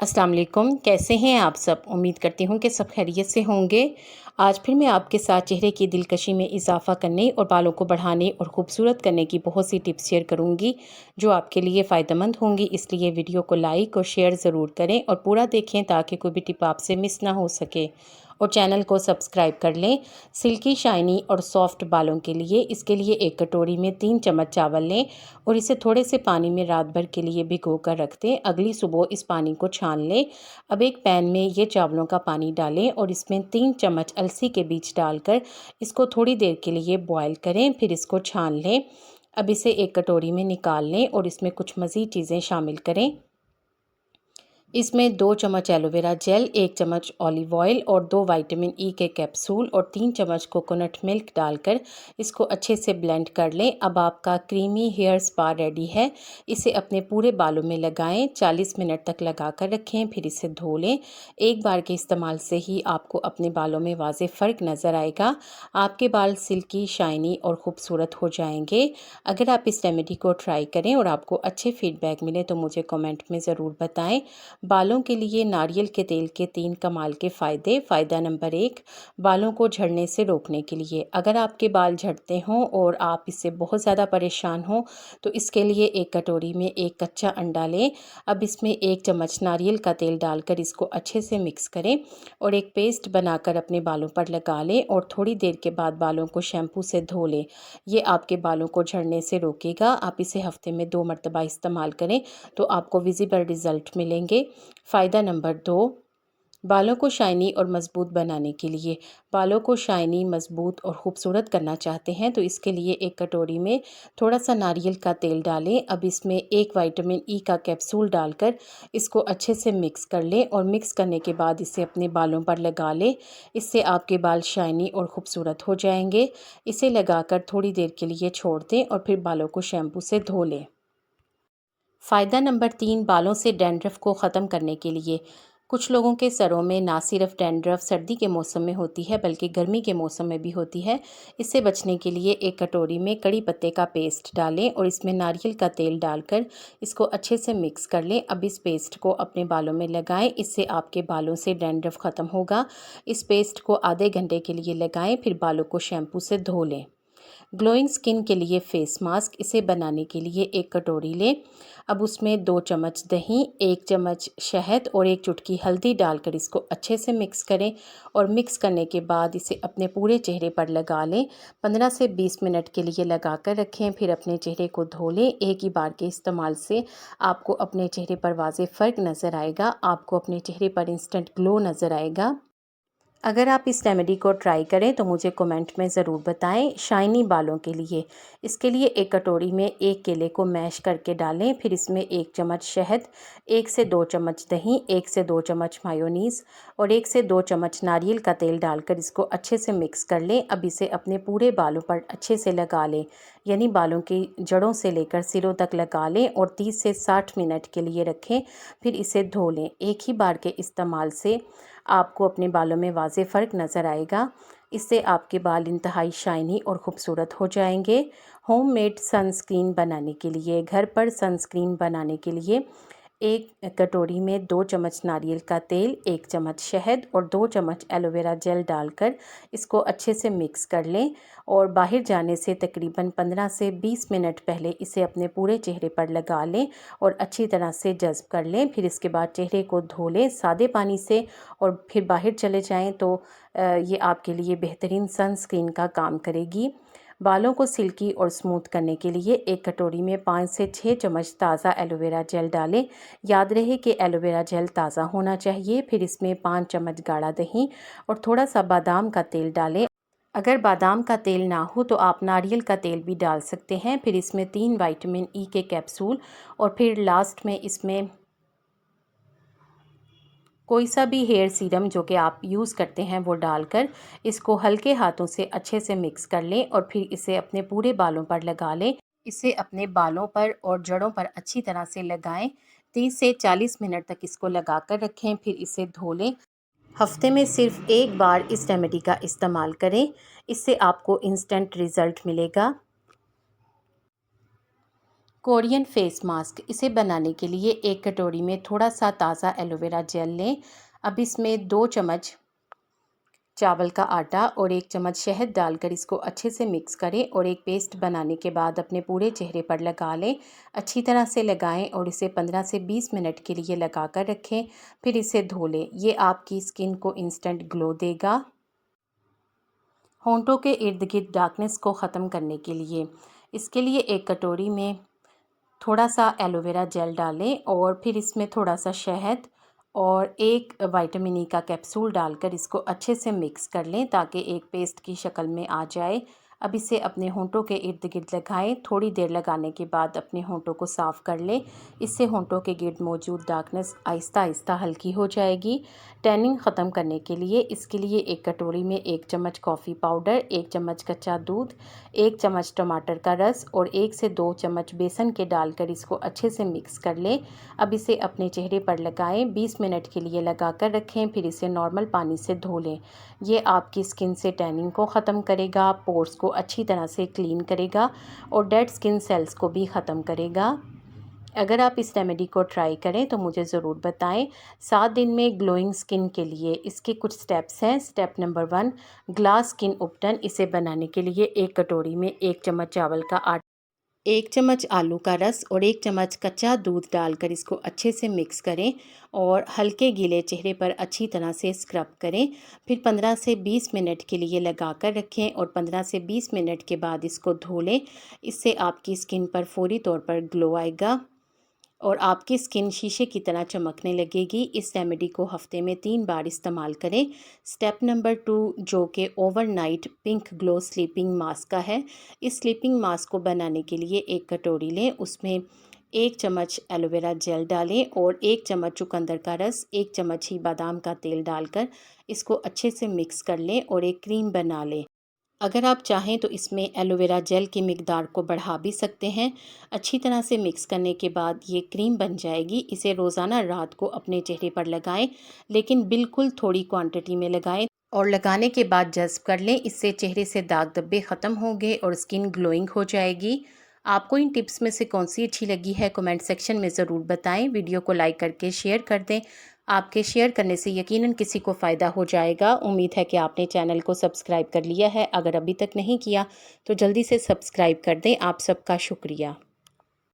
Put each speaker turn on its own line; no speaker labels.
अस्सलाम वालेकुम। कैसे हैं आप सब? उम्मीद करती हूँ कि सब खैरियत से होंगे। आज फिर मैं आपके साथ चेहरे की दिलकशी में इजाफ़ा करने और बालों को बढ़ाने और ख़ूबसूरत करने की बहुत सी टिप्स शेयर करूँगी जो आपके लिए फ़ायदेमंद होंगी। इसलिए वीडियो को लाइक और शेयर ज़रूर करें और पूरा देखें ताकि कोई भी टिप आपसे मिस ना हो सके। और चैनल को सब्सक्राइब कर लें। सिल्की शाइनी और सॉफ्ट बालों के लिए इसके लिए एक कटोरी में 3 चम्मच चावल लें और इसे थोड़े से पानी में रात भर के लिए भिगो कर रख दें। अगली सुबह इस पानी को छान लें। अब एक पैन में ये चावलों का पानी डालें और इसमें 3 चम्मच अलसी के बीज डालकर इसको थोड़ी देर के लिए बॉयल करें, फिर इसको छान लें। अब इसे एक कटोरी में निकाल लें और इसमें कुछ मज़ीद चीज़ें शामिल करें। इसमें 2 चम्मच एलोवेरा जेल, 1 चम्मच ऑलिव ऑयल और 2 विटामिन ई के कैप्सूल और 3 चम्मच कोकोनट मिल्क डालकर इसको अच्छे से ब्लेंड कर लें। अब आपका क्रीमी हेयर स्पा रेडी है। इसे अपने पूरे बालों में लगाएं, 40 मिनट तक लगा कर रखें, फिर इसे धो लें। एक बार के इस्तेमाल से ही आपको अपने बालों में वाज़ेह फ़र्क नज़र आएगा। आपके बाल सिल्की, शाइनी और ख़ूबसूरत हो जाएंगे। अगर आप इस रेमेडी को ट्राई करें और आपको अच्छे फीडबैक मिले तो मुझे कमेंट में ज़रूर बताएं। बालों के लिए नारियल के तेल के 3 कमाल के फ़ायदे। फ़ायदा नंबर 1, बालों को झड़ने से रोकने के लिए। अगर आपके बाल झड़ते हों और आप इससे बहुत ज़्यादा परेशान हों तो इसके लिए एक कटोरी में एक कच्चा अंडा लें। अब इसमें 1 चम्मच नारियल का तेल डालकर इसको अच्छे से मिक्स करें और एक पेस्ट बनाकर अपने बालों पर लगा लें और थोड़ी देर के बाद बालों को शैम्पू से धो लें। ये आपके बालों को झड़ने से रोकेगा। आप इसे हफ्ते में 2 मरतबा इस्तेमाल करें तो आपको विजिबल रिज़ल्ट मिलेंगे। फ़ायदा नंबर 2, बालों को शाइनी और मज़बूत बनाने के लिए। बालों को शाइनी, मज़बूत और ख़ूबसूरत करना चाहते हैं तो इसके लिए एक कटोरी में थोड़ा सा नारियल का तेल डालें। अब इसमें 1 विटामिन ई का कैप्सूल डालकर इसको अच्छे से मिक्स कर लें और मिक्स करने के बाद इसे अपने बालों पर लगा लें। इससे आपके बाल शाइनी और ख़ूबसूरत हो जाएंगे। इसे लगाकर थोड़ी देर के लिए छोड़ दें और फिर बालों को शैम्पू से धो लें। फ़ायदा नंबर 3, बालों से डैंड्रफ को ख़त्म करने के लिए। कुछ लोगों के सरों में ना सिर्फ डैंड्रफ सर्दी के मौसम में होती है बल्कि गर्मी के मौसम में भी होती है। इससे बचने के लिए एक कटोरी में कड़ी पत्ते का पेस्ट डालें और इसमें नारियल का तेल डालकर इसको अच्छे से मिक्स कर लें। अब इस पेस्ट को अपने बालों में लगाएं। इससे आपके बालों से डैंड्रफ ख़त्म होगा। इस पेस्ट को आधे घंटे के लिए लगाएं, फिर बालों को शैम्पू से धो लें। ग्लोइंग स्किन के लिए फ़ेस मास्क। इसे बनाने के लिए एक कटोरी लें। अब उसमें 2 चम्मच दही, 1 चम्मच शहद और 1 चुटकी हल्दी डालकर इसको अच्छे से मिक्स करें और मिक्स करने के बाद इसे अपने पूरे चेहरे पर लगा लें। 15 से 20 मिनट के लिए लगा कर रखें, फिर अपने चेहरे को धो लें। एक ही बार के इस्तेमाल से आपको अपने चेहरे पर वाज़ेह फ़र्क नज़र आएगा। आपको अपने चेहरे पर इंस्टेंट ग्लो नज़र आएगा। अगर आप इस रेमेडी को ट्राई करें तो मुझे कमेंट में ज़रूर बताएं। शाइनी बालों के लिए इसके लिए एक कटोरी में 1 केले को मैश करके डालें, फिर इसमें 1 चम्मच शहद, 1 से 2 चम्मच दही, 1 से 2 चम्मच मायोनीज़ और 1 से 2 चम्मच नारियल का तेल डालकर इसको अच्छे से मिक्स कर लें। अब इसे अपने पूरे बालों पर अच्छे से लगा लें, यानी बालों की जड़ों से लेकर सिरों तक लगा लें और 30 से 60 मिनट के लिए रखें, फिर इसे धो लें। एक ही बार के इस्तेमाल से आपको अपने बालों में वाज़ेह फ़र्क नज़र आएगा। इससे आपके बाल इंतहाई शाइनी और ख़ूबसूरत हो जाएंगे। होममेड सनस्क्रीन बनाने के लिए, घर पर सनस्क्रीन बनाने के लिए एक कटोरी में 2 चम्मच नारियल का तेल, 1 चम्मच शहद और 2 चम्मच एलोवेरा जेल डालकर इसको अच्छे से मिक्स कर लें और बाहर जाने से तकरीबन 15 से 20 मिनट पहले इसे अपने पूरे चेहरे पर लगा लें और अच्छी तरह से जज़्ब कर लें। फिर इसके बाद चेहरे को धो लें सादे पानी से और फिर बाहर चले जाएं तो ये आपके लिए बेहतरीन सनस्क्रीन का काम करेगी। बालों को सिल्की और स्मूथ करने के लिए एक कटोरी में 5 से 6 चम्मच ताज़ा एलोवेरा जेल डालें। याद रहे कि एलोवेरा जेल ताज़ा होना चाहिए। फिर इसमें 5 चम्मच गाढ़ा दही और थोड़ा सा बादाम का तेल डालें। अगर बादाम का तेल ना हो तो आप नारियल का तेल भी डाल सकते हैं। फिर इसमें 3 विटामिन ई के कैप्सूल और फिर लास्ट में इसमें कोई सा भी हेयर सीरम जो कि आप यूज़ करते हैं वो डालकर इसको हल्के हाथों से अच्छे से मिक्स कर लें और फिर इसे अपने पूरे बालों पर लगा लें। इसे अपने बालों पर और जड़ों पर अच्छी तरह से लगाएं। 30 से 40 मिनट तक इसको लगा कर रखें, फिर इसे धो लें। हफ्ते में सिर्फ एक बार इस रेमेडी का इस्तेमाल करें। इससे आपको इंस्टेंट रिज़ल्ट मिलेगा। कोरियन फेस मास्क, इसे बनाने के लिए एक कटोरी में थोड़ा सा ताज़ा एलोवेरा जेल लें। अब इसमें 2 चम्मच चावल का आटा और 1 चम्मच शहद डालकर इसको अच्छे से मिक्स करें और एक पेस्ट बनाने के बाद अपने पूरे चेहरे पर लगा लें। अच्छी तरह से लगाएं और इसे 15 से 20 मिनट के लिए लगा कर रखें, फिर इसे धो लें। ये आपकी स्किन को इंस्टेंट ग्लो देगा। होंठों के इर्द गिर्द डार्कनेस को ख़त्म करने के लिए, इसके लिए एक कटोरी में थोड़ा सा एलोवेरा जेल डालें और फिर इसमें थोड़ा सा शहद और एक विटामिन ई का कैप्सूल डालकर इसको अच्छे से मिक्स कर लें ताकि एक पेस्ट की शक्ल में आ जाए। अब इसे अपने होंठों के इर्द गिर्द लगाएं। थोड़ी देर लगाने के बाद अपने होंठों को साफ़ कर लें। इससे होंठों के गिर्द मौजूद डार्कनेस आहिस्ता आहिस्ता हल्की हो जाएगी। टैनिंग ख़त्म करने के लिए, इसके लिए एक कटोरी में 1 चम्मच कॉफ़ी पाउडर, 1 चम्मच कच्चा दूध, 1 चम्मच टमाटर का रस और 1 से 2 चम्मच बेसन के डालकर इसको अच्छे से मिक्स कर लें। अब इसे अपने चेहरे पर लगाएं, 20 मिनट के लिए लगा कर रखें, फिर इसे नॉर्मल पानी से धो लें। ये आपकी स्किन से टैनिंग को ख़त्म करेगा, पोर्स को अच्छी तरह से क्लीन करेगा और डेड स्किन सेल्स को भी ख़त्म करेगा। अगर आप इस रेमेडी को ट्राई करें तो मुझे ज़रूर बताएं। 7 दिन में ग्लोइंग स्किन के लिए इसके कुछ स्टेप्स हैं। स्टेप नंबर 1, ग्लास स्किन उपटन। इसे बनाने के लिए एक कटोरी में 1 चम्मच चावल का आटा, 1 चम्मच आलू का रस और 1 चम्मच कच्चा दूध डालकर इसको अच्छे से मिक्स करें और हल्के गीले चेहरे पर अच्छी तरह से स्क्रब करें। फिर 15 से 20 मिनट के लिए लगा कर रखें और 15 से 20 मिनट के बाद इसको धो लें। इससे आपकी स्किन पर फौरी तौर पर ग्लो आएगा और आपकी स्किन शीशे की तरह चमकने लगेगी। इस रेमेडी को हफ्ते में 3 बार इस्तेमाल करें। स्टेप नंबर 2, जो कि overnight pink glow sleeping mask का है। इस स्लीपिंग मास्क को बनाने के लिए एक कटोरी लें, उसमें 1 चम्मच एलोवेरा जेल डालें और 1 चम्मच चुकंदर का रस, 1 चम्मच ही बादाम का तेल डालकर इसको अच्छे से मिक्स कर लें और एक क्रीम बना लें। अगर आप चाहें तो इसमें एलोवेरा जेल की मिकदार को बढ़ा भी सकते हैं। अच्छी तरह से मिक्स करने के बाद ये क्रीम बन जाएगी। इसे रोज़ाना रात को अपने चेहरे पर लगाएं, लेकिन बिल्कुल थोड़ी क्वांटिटी में लगाएं और लगाने के बाद जज़्ब कर लें। इससे चेहरे से दाग धब्बे ख़त्म होंगे और स्किन ग्लोइंग हो जाएगी। आपको इन टिप्स में से कौन सी अच्छी लगी है, कमेंट सेक्शन में ज़रूर बताएं। वीडियो को लाइक करके शेयर कर दें। आपके शेयर करने से यकीनन किसी को फ़ायदा हो जाएगा। उम्मीद है कि आपने चैनल को सब्सक्राइब कर लिया है। अगर अभी तक नहीं किया तो जल्दी से सब्सक्राइब कर दें। आप सबका शुक्रिया।